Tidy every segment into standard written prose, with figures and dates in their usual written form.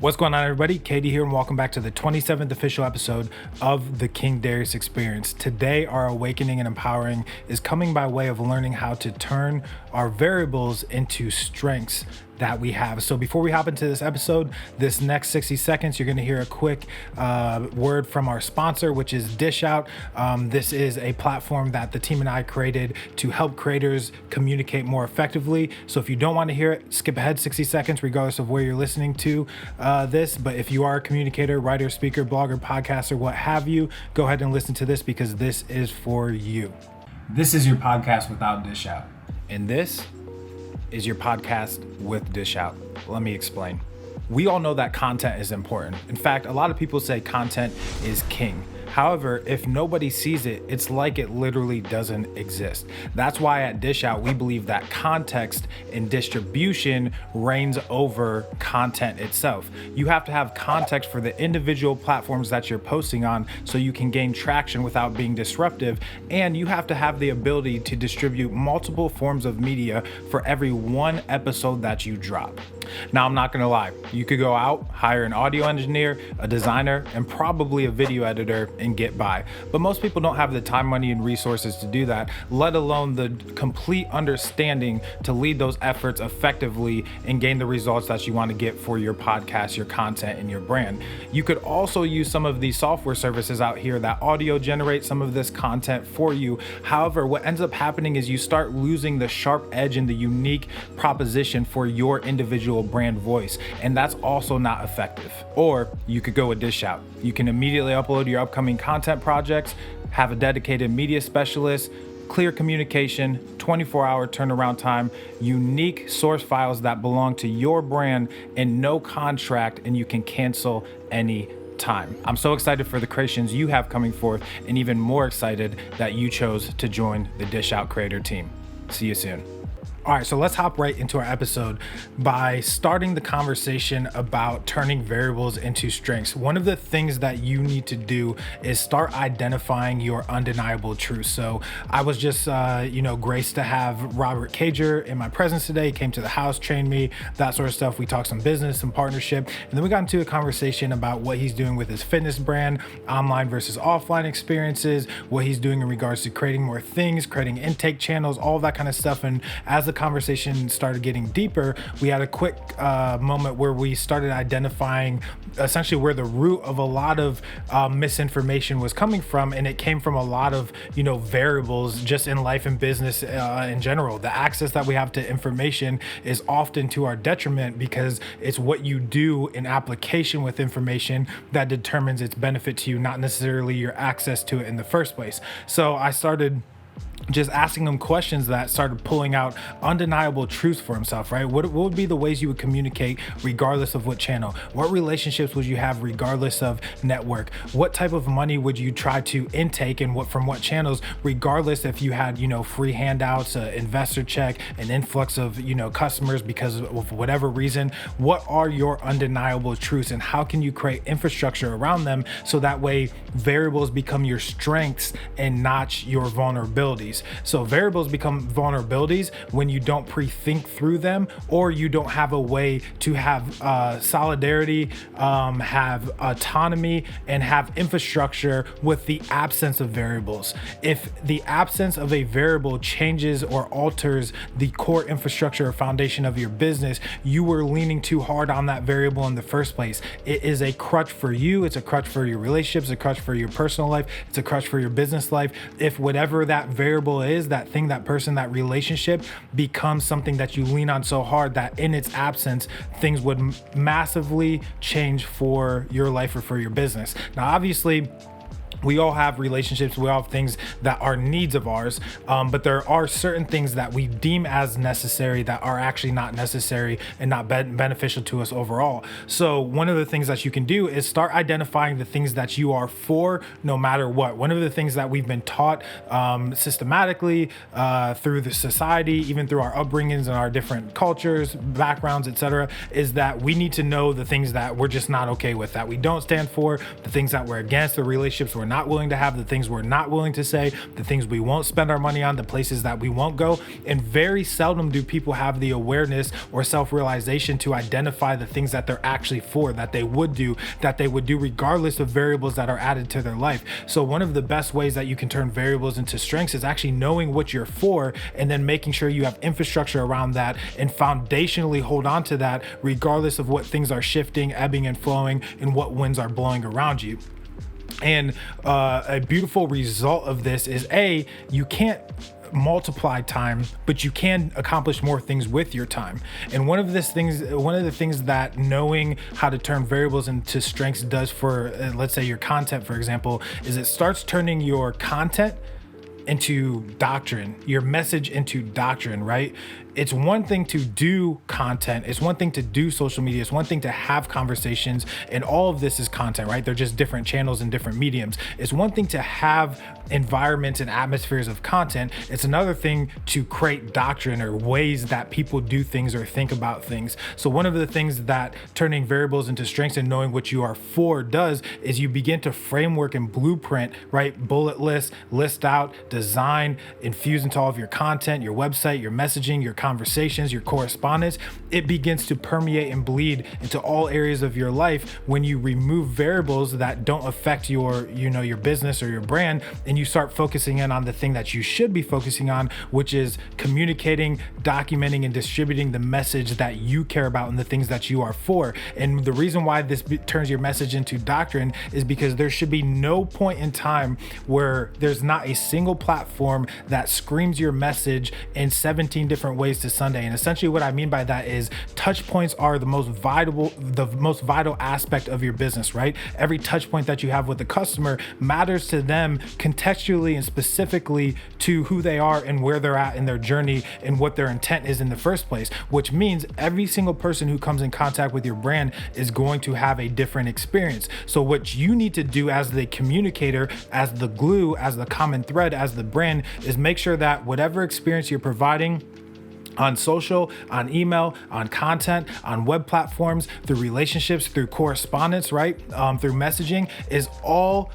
What's going on, everybody? Katie here, and welcome back to the 27th official episode of the King Darius Experience. Today, our awakening and empowering is coming by way of learning how to turn our variables into strengths that we have. So before we hop into this episode, this next 60 seconds, you're going to hear a quick word from our sponsor, which is Dish Out. This is a platform that the team and I created to help creators communicate more effectively. So if you don't want to hear it, skip ahead 60 seconds, regardless of where you're listening to this. But if you are a communicator, writer, speaker, blogger, podcaster, what have you, go ahead and listen to this because this is for you. This is your podcast without Dish Out. And this is your podcast with Dish Out. Let me explain. We all know that content is important. In fact, a lot of people say content is king. However, if nobody sees it, it's like it literally doesn't exist. That's why at Dish Out, we believe that context and distribution reigns over content itself. You have to have context for the individual platforms that you're posting on so you can gain traction without being disruptive. And you have to have the ability to distribute multiple forms of media for every one episode that you drop. Now, I'm not gonna lie, you could go out, hire an audio engineer, a designer, and probably a video editor and get by. But most people don't have the time, money, and resources to do that, let alone the complete understanding to lead those efforts effectively and gain the results that you want to get for your podcast, your content, and your brand. You could also use some of these software services out here that audio generate some of this content for you. However, what ends up happening is you start losing the sharp edge and the unique proposition for your individual brand voice, and that's also not effective. Or you could go with Dish Out. You can immediately upload your upcoming content projects, have a dedicated media specialist, clear communication, 24-hour turnaround time, unique source files that belong to your brand, and no contract, and you can cancel any time. I'm so excited for the creations you have coming forth, and even more excited that you chose to join the Dish Out creator team. See you soon. All right, so let's hop right into our episode by starting the conversation about turning variables into strengths. One of the things that you need to do is start identifying your undeniable truth. So I was just, graced to have Robert Cager in my presence today. He came to the house, trained me, that sort of stuff. We talked some business, some partnership, and then we got into a conversation about what he's doing with his fitness brand, online versus offline experiences, what he's doing in regards to creating more things, creating intake channels, all that kind of stuff. And as the conversation started getting deeper, we had a quick moment where we started identifying essentially where the root of a lot of misinformation was coming from, and it came from a lot of variables just in life and business in general. The access that we have to information is often to our detriment because it's what you do in application with information that determines its benefit to you, not necessarily your access to it in the first place. So I started just asking them questions that started pulling out undeniable truths for himself, right? What would be the ways you would communicate regardless of what channel? What relationships would you have regardless of network? What type of money would you try to intake and from what channels, regardless if you had, free handouts, an investor check, an influx of, customers because of whatever reason? What are your undeniable truths and how can you create infrastructure around them so that way variables become your strengths and not your vulnerabilities? So variables become vulnerabilities when you don't pre-think through them, or you don't have a way to have solidarity, have autonomy, and have infrastructure with the absence of variables. If the absence of a variable changes or alters the core infrastructure or foundation of your business, you were leaning too hard on that variable in the first place. It is a crutch for you. It's a crutch for your relationships, a crutch for your personal life. It's a crutch for your business life. If whatever that variable is, that thing, that person, that relationship becomes something that you lean on so hard that in its absence, things would massively change for your life or for your business. Now, obviously, we all have relationships, we all have things that are needs of ours, but there are certain things that we deem as necessary that are actually not necessary and not beneficial to us overall. So one of the things that you can do is start identifying the things that you are for no matter what. One of the things that we've been taught systematically through the society, even through our upbringings and our different cultures, backgrounds, etc., is that we need to know the things that we're just not okay with, that we don't stand for, the things that we're against, the relationships we're not willing to have, the things we're not willing to say, the things we won't spend our money on, the places that we won't go. And very seldom do people have the awareness or self-realization to identify the things that they're actually for, that they would do regardless of variables that are added to their life. So one of the best ways that you can turn variables into strengths is actually knowing what you're for, and then making sure you have infrastructure around that and foundationally hold on to that regardless of what things are shifting, ebbing and flowing, and what winds are blowing around you. And a beautiful result of this is you can't multiply time, but you can accomplish more things with your time. And one of the things that knowing how to turn variables into strengths does for, let's say, your content, for example, is it starts turning your content into doctrine, your message into doctrine, right? It's one thing to do content. It's one thing to do social media. It's one thing to have conversations, and all of this is content, right? They're just different channels and different mediums. It's one thing to have environments and atmospheres of content. It's another thing to create doctrine or ways that people do things or think about things. So one of the things that turning variables into strengths and knowing what you are for does is you begin to framework and blueprint, right? Bullet list out, design, infuse into all of your content, your website, your messaging, your conversations, your correspondence. It begins to permeate and bleed into all areas of your life when you remove variables that don't affect your business or your brand, and you start focusing in on the thing that you should be focusing on, which is communicating, documenting, and distributing the message that you care about and the things that you are for. And the reason why this turns your message into doctrine is because there should be no point in time where there's not a single platform that screams your message in 17 different ways to Sunday. And essentially what I mean by that is touch points are the most vital aspect of your business, right? Every touch point that you have with the customer matters to them contextually and specifically to who they are and where they're at in their journey and what their intent is in the first place, which means every single person who comes in contact with your brand is going to have a different experience. So what you need to do as the communicator, as the glue, as the common thread, as the brand, is make sure that whatever experience you're providing on social, on email, on content, on web platforms, through relationships, through correspondence, right? Through messaging, is all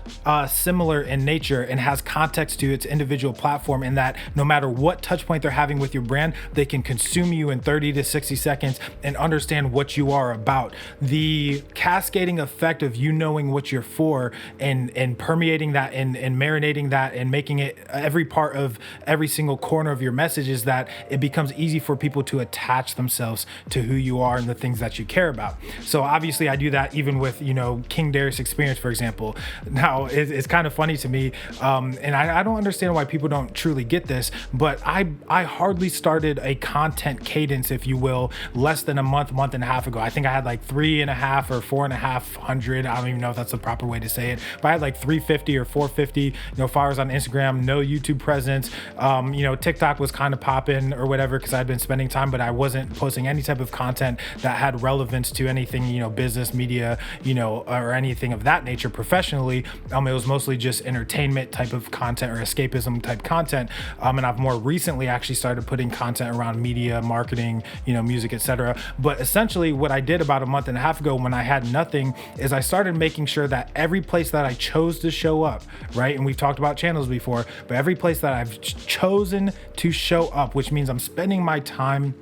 similar in nature and has context to its individual platform, in that no matter what touch point they're having with your brand, they can consume you in 30 to 60 seconds and understand what you are about. The cascading effect of you knowing what you're for and permeating that and marinating that and making it every part of every single corner of your message is that it becomes easy for people to attach themselves to who you are and the things that you care about. So obviously I do that even with, King Darius Experience, for example. Now it's kind of funny to me. And I don't understand why people don't truly get this, but I hardly started a content cadence, if you will, less than a month and a half ago. I think I had like 3.5 or 4,500. I don't even know if that's the proper way to say it, but I had like 350 or 450, followers on Instagram, no YouTube presence. TikTok was kind of popping or whatever, because I'd been spending time, but I wasn't posting any type of content that had relevance to anything, business, media, or anything of that nature professionally. It was mostly just entertainment type of content or escapism type content. And I've more recently actually started putting content around media, marketing, music, etc. But essentially what I did about a month and a half ago when I had nothing is I started making sure that every place that I chose to show up, right? And we've talked about channels before, but every place that I've chosen to show up, which means I'm spending my time,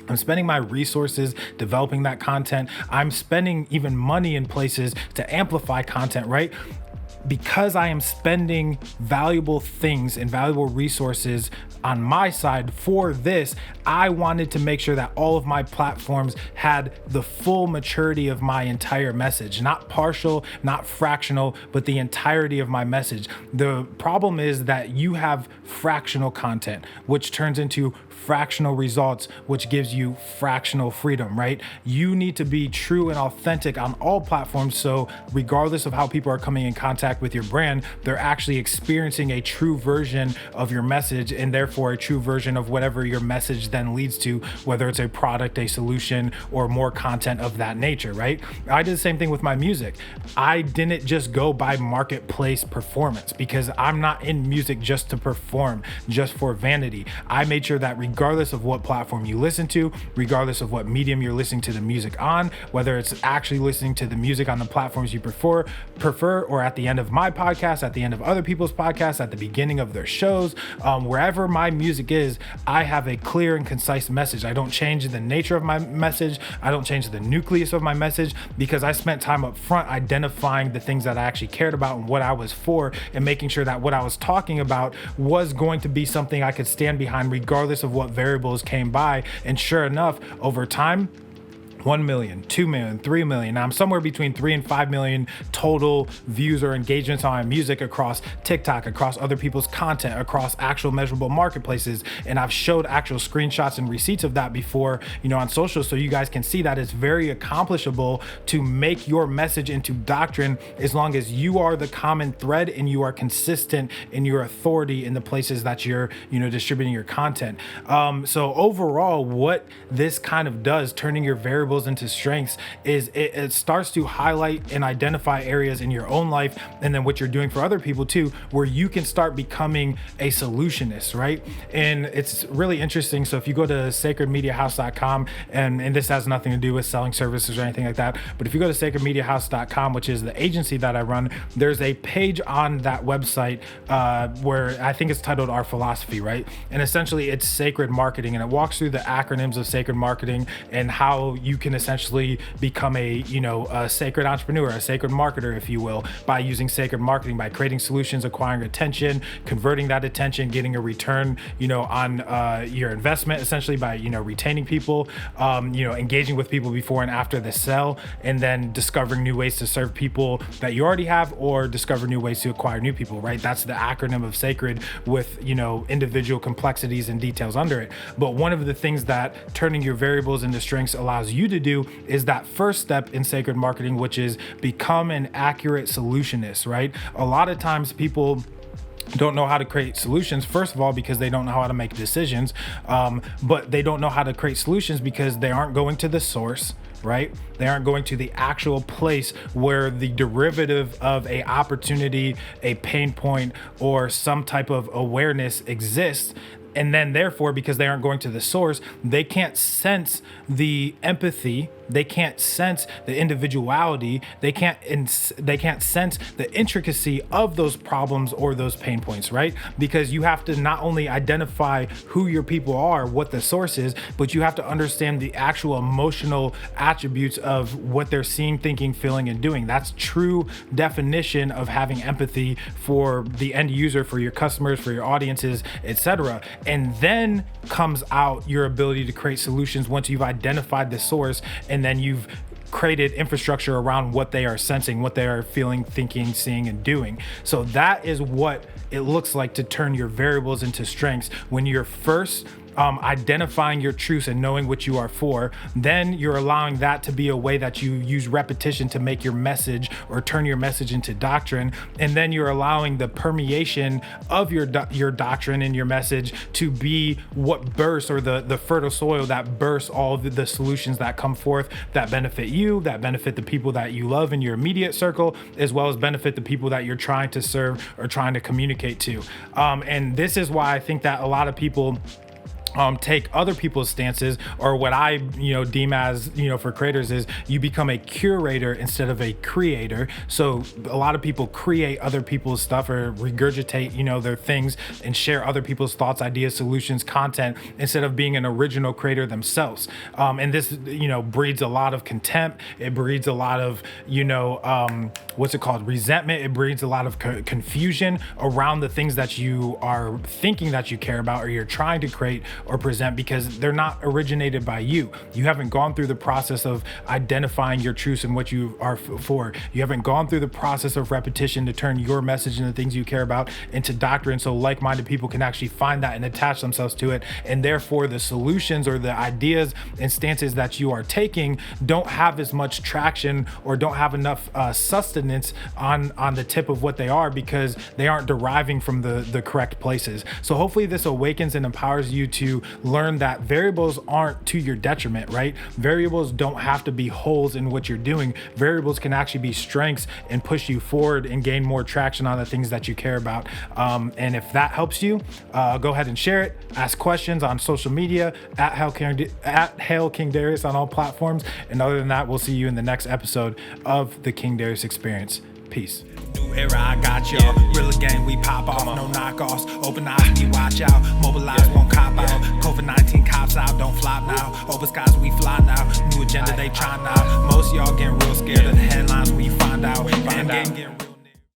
I'm spending my resources developing that content. I'm spending even money in places to amplify content, right? Because I am spending valuable things and valuable resources on my side for this, I wanted to make sure that all of my platforms had the full maturity of my entire message, not partial, not fractional, but the entirety of my message. The problem is that you have fractional content, which turns into fractional results, which gives you fractional freedom, right? You need to be true and authentic on all platforms. So regardless of how people are coming in contact with your brand, they're actually experiencing a true version of your message, and therefore a true version of whatever your message then leads to, whether it's a product, a solution, or more content of that nature, right? I did the same thing with my music. I didn't just go by marketplace performance, because I'm not in music just to perform, just for vanity. I made sure that regardless of what platform you listen to, regardless of what medium you're listening to the music on, whether it's actually listening to the music on the platforms you prefer, or at the end of my podcast, at the end of other people's podcasts, at the beginning of their shows, wherever my music is, I have a clear and concise message. I don't change the nature of my message. I don't change the nucleus of my message, because I spent time up front identifying the things that I actually cared about and what I was for, and making sure that what I was talking about was going to be something I could stand behind regardless of what variables came by. And sure enough, over time, 1 million, 2 million, 3 million. Now I'm somewhere between 3 and 5 million total views or engagements on my music across TikTok, across other people's content, across actual measurable marketplaces. And I've showed actual screenshots and receipts of that before, on social, so you guys can see that it's very accomplishable to make your message into doctrine, as long as you are the common thread and you are consistent in your authority in the places that you're, distributing your content. So overall, what this kind of does, turning your variables into strengths, is it starts to highlight and identify areas in your own life, and then what you're doing for other people too, where you can start becoming a solutionist, right? And it's really interesting. So if you go to sacredmediahouse.com, and this has nothing to do with selling services or anything like that, but if you go to sacredmediahouse.com, which is the agency that I run, there's a page on that website where I think it's titled Our Philosophy, right? And essentially it's sacred marketing, and it walks through the acronyms of sacred marketing and how you can essentially become a sacred entrepreneur, a sacred marketer, if you will, by using sacred marketing, by creating solutions, acquiring attention, converting that attention, getting a return, on your investment, essentially by, retaining people, engaging with people before and after the sell, and then discovering new ways to serve people that you already have, or discover new ways to acquire new people, right? That's the acronym of sacred, with, individual complexities and details under it. But one of the things that turning your variables into strengths allows you to do is that first step in sacred marketing, which is become an accurate solutionist, right? A lot of times people don't know how to create solutions, first of all, because they don't know how to make decisions, but they don't know how to create solutions because they aren't going to the source, right? They aren't going to the actual place where the derivative of a opportunity, a pain point, or some type of awareness exists. And then therefore, because they aren't going to the source, they can't sense the empathy, they can't sense the individuality, they can't sense the intricacy of those problems or those pain points, right? Because you have to not only identify who your people are, what the source is, but you have to understand the actual emotional attributes of what they're seeing, thinking, feeling, and doing. That's true definition of having empathy for the end user, for your customers, for your audiences, etc. And then comes out your ability to create solutions once you've identified the source, and then you've created infrastructure around what they are sensing, what they are feeling, thinking, seeing, and doing. So that is what it looks like to turn your variables into strengths. When you're first identifying your truths and knowing what you are for, then you're allowing that to be a way that you use repetition to make your message or turn your message into doctrine. And then you're allowing the permeation of your doctrine and your message to be what bursts, or the fertile soil that bursts all of the solutions that come forth that benefit you, that benefit the people that you love in your immediate circle, as well as benefit the people that you're trying to serve or trying to communicate to. And this is why I think that a lot of people take other people's stances, or what I deem as for creators is you become a curator instead of a creator. So a lot of people create other people's stuff or regurgitate their things and share other people's thoughts, ideas, solutions, content, instead of being an original creator themselves. And this breeds a lot of contempt. It breeds a lot of resentment. It breeds a lot of confusion around the things that you are thinking that you care about or you're trying to create or present, because they're not originated by you. You haven't gone through the process of identifying your truths and what you are for. You haven't gone through the process of repetition to turn your message and the things you care about into doctrine, so like-minded people can actually find that and attach themselves to it. And therefore the solutions or the ideas and stances that you are taking don't have as much traction or don't have enough sustenance on the tip of what they are, because they aren't deriving from the correct places. So hopefully this awakens and empowers you to to learn that variables aren't to your detriment, right? Variables don't have to be holes in what you're doing. Variables can actually be strengths and push you forward and gain more traction on the things that you care about. And if that helps you, go ahead and share it. Ask questions on social media at Hail King Darius on all platforms. And other than that, we'll see you in the next episode of the King Darius Experience. Peace. New era, I got y'all. Real gang, we pop off, no knockoffs. Open eyes, we watch out. Mobilize, won't cop out. COVID-19 cops out, don't flop now. Open skies, we fly now. New agenda, they try now. Most y'all getting real scared of the headlines we find out. Endgame getting real.